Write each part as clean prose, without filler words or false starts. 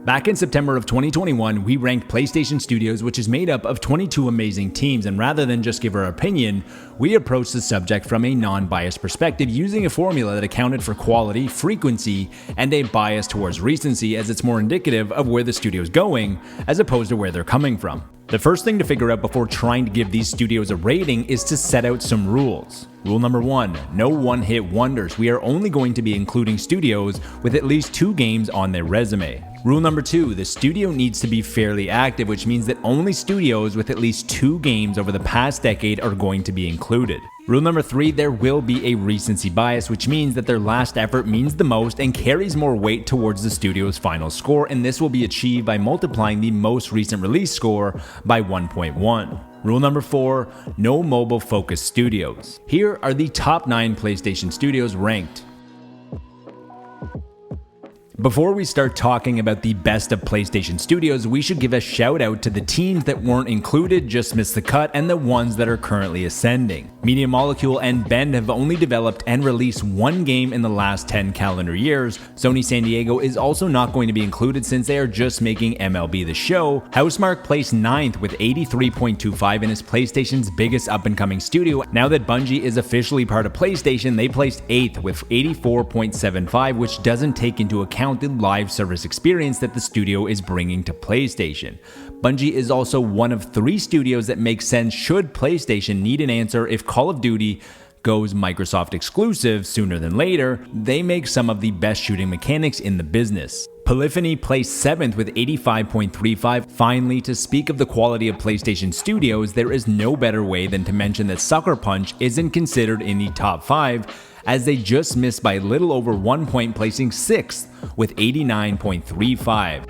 Back in September of 2021, we ranked PlayStation Studios, which is made up of 22 amazing teams, and rather than just give our opinion, we approached the subject from a non-biased perspective using a formula that accounted for quality, frequency, and a bias towards recency, as it's more indicative of where the studio's going as opposed to where they're coming from. The first thing to figure out before trying to give these studios a rating is to set out some rules. Rule number 1, no one-hit wonders. We are only going to be including studios with at least 2 games on their resume. Rule number 2, the studio needs to be fairly active, which means that only studios with at least 2 games over the past decade are going to be included. Rule number 3, there will be a recency bias, which means that their last effort means the most and carries more weight towards the studio's final score, and this will be achieved by multiplying the most recent release score by 1.1. Rule number 4, no mobile-focused studios. Here are the top 9 PlayStation studios ranked. Before we start talking about the best of PlayStation Studios, we should give a shout out to the teams that weren't included, just missed the cut, and the ones that are currently ascending. Media Molecule and Bend have only developed and released 1 game in the last 10 calendar years. Sony San Diego is also not going to be included since they are just making MLB The Show. Housemarque placed 9th with 83.25 and is PlayStation's biggest up-and-coming studio. Now that Bungie is officially part of PlayStation, they placed 8th with 84.75, which doesn't take into account the live service experience that the studio is bringing to PlayStation. Bungie is also one of 3 studios that make sense should PlayStation need an answer if Call of Duty goes Microsoft exclusive sooner than later. They make some of the best shooting mechanics in the business. Polyphony placed 7th with 85.35. Finally, to speak of the quality of PlayStation Studios, there is no better way than to mention that Sucker Punch isn't considered in the top 5, as they just missed by a little over 1 point, placing 6th with 89.35.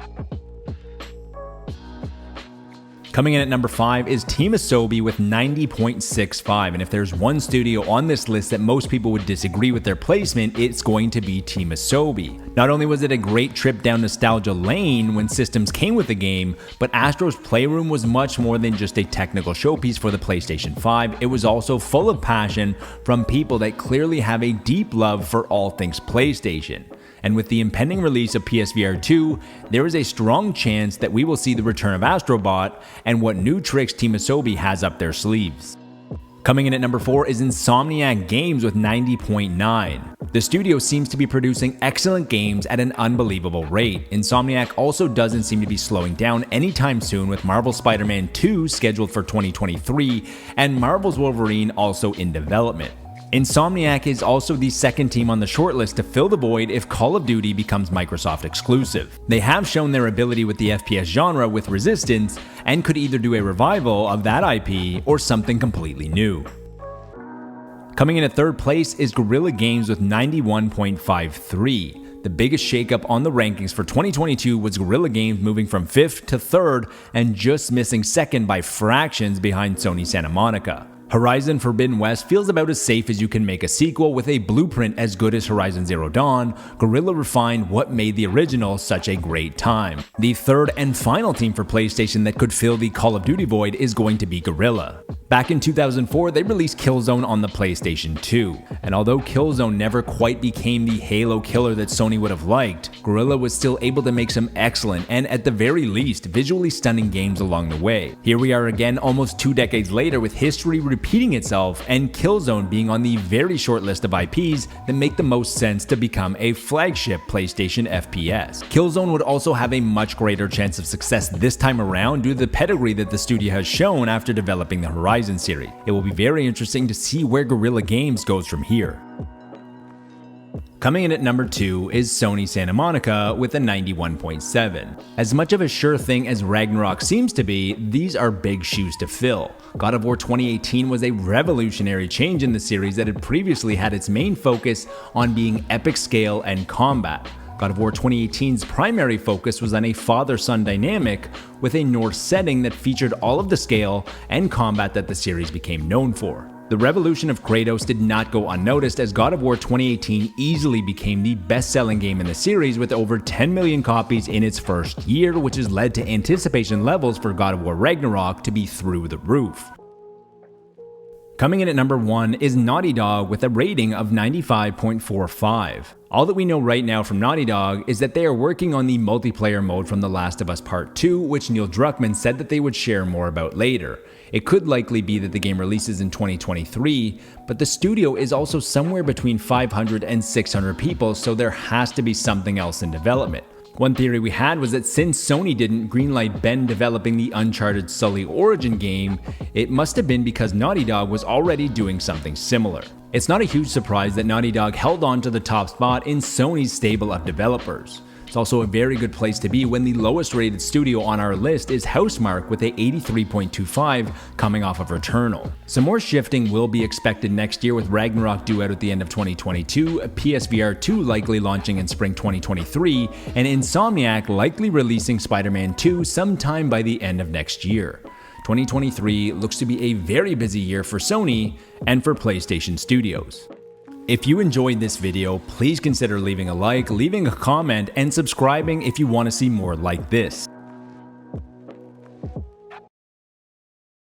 Coming in at number 5 is Team Asobi with 90.65, and if there's one studio on this list that most people would disagree with their placement, it's going to be Team Asobi. Not only was it a great trip down nostalgia lane when systems came with the game, but Astro's Playroom was much more than just a technical showpiece for the PlayStation 5. It was also full of passion from people that clearly have a deep love for all things PlayStation. And with the impending release of PSVR 2, there is a strong chance that we will see the return of Astrobot and what new tricks Team Asobi has up their sleeves. Coming in at number 4 is Insomniac Games with 90.9. The studio seems to be producing excellent games at an unbelievable rate. Insomniac also doesn't seem to be slowing down anytime soon, with Marvel's Spider-Man 2 scheduled for 2023 and Marvel's Wolverine also in development. Insomniac is also the second team on the shortlist to fill the void if Call of Duty becomes Microsoft exclusive. They have shown their ability with the FPS genre with Resistance and could either do a revival of that IP or something completely new. Coming in at 3rd place is Guerrilla Games with 91.53. The biggest shakeup on the rankings for 2022 was Guerrilla Games moving from 5th to 3rd and just missing 2nd by fractions behind Sony Santa Monica. Horizon Forbidden West feels about as safe as you can make a sequel. With a blueprint as good as Horizon Zero Dawn, Guerrilla refined what made the original such a great time. The 3rd and final team for PlayStation that could fill the Call of Duty void is going to be Guerrilla. Back in 2004, they released Killzone on the PlayStation 2, and although Killzone never quite became the Halo killer that Sony would have liked, Guerrilla was still able to make some excellent and at the very least visually stunning games along the way. Here we are again almost 2 decades later with history repeating itself and Killzone being on the very short list of IPs that make the most sense to become a flagship PlayStation FPS. Killzone would also have a much greater chance of success this time around due to the pedigree that the studio has shown after developing the Horizon series. It will be very interesting to see where Guerrilla Games goes from here. Coming in at number 2 is Sony Santa Monica with a 91.7. As much of a sure thing as Ragnarok seems to be, these are big shoes to fill. God of War 2018 was a revolutionary change in the series that had previously had its main focus on being epic scale and combat. God of War 2018's primary focus was on a father-son dynamic with a Norse setting that featured all of the scale and combat that the series became known for. The revolution of Kratos did not go unnoticed, as God of War 2018 easily became the best-selling game in the series with over 10 million copies in its first year, which has led to anticipation levels for God of War Ragnarok to be through the roof. Coming in at number 1 is Naughty Dog with a rating of 95.45. All that we know right now from Naughty Dog is that they are working on the multiplayer mode from The Last of Us Part 2, which Neil Druckmann said that they would share more about later. It could likely be that the game releases in 2023, but the studio is also somewhere between 500 and 600 people, so there has to be something else in development. One theory we had was that since Sony didn't greenlight Ben developing the Uncharted Sully Origin game, it must have been because Naughty Dog was already doing something similar. It's not a huge surprise that Naughty Dog held on to the top spot in Sony's stable of developers. It's also a very good place to be when the lowest rated studio on our list is Housemarque with a 83.25 coming off of Returnal. Some more shifting will be expected next year with Ragnarok due out at the end of 2022, PSVR 2 likely launching in spring 2023, and Insomniac likely releasing Spider-Man 2 sometime by the end of next year. 2023 looks to be a very busy year for Sony and for PlayStation Studios. If you enjoyed this video, please consider leaving a like, leaving a comment, and subscribing if you want to see more like this.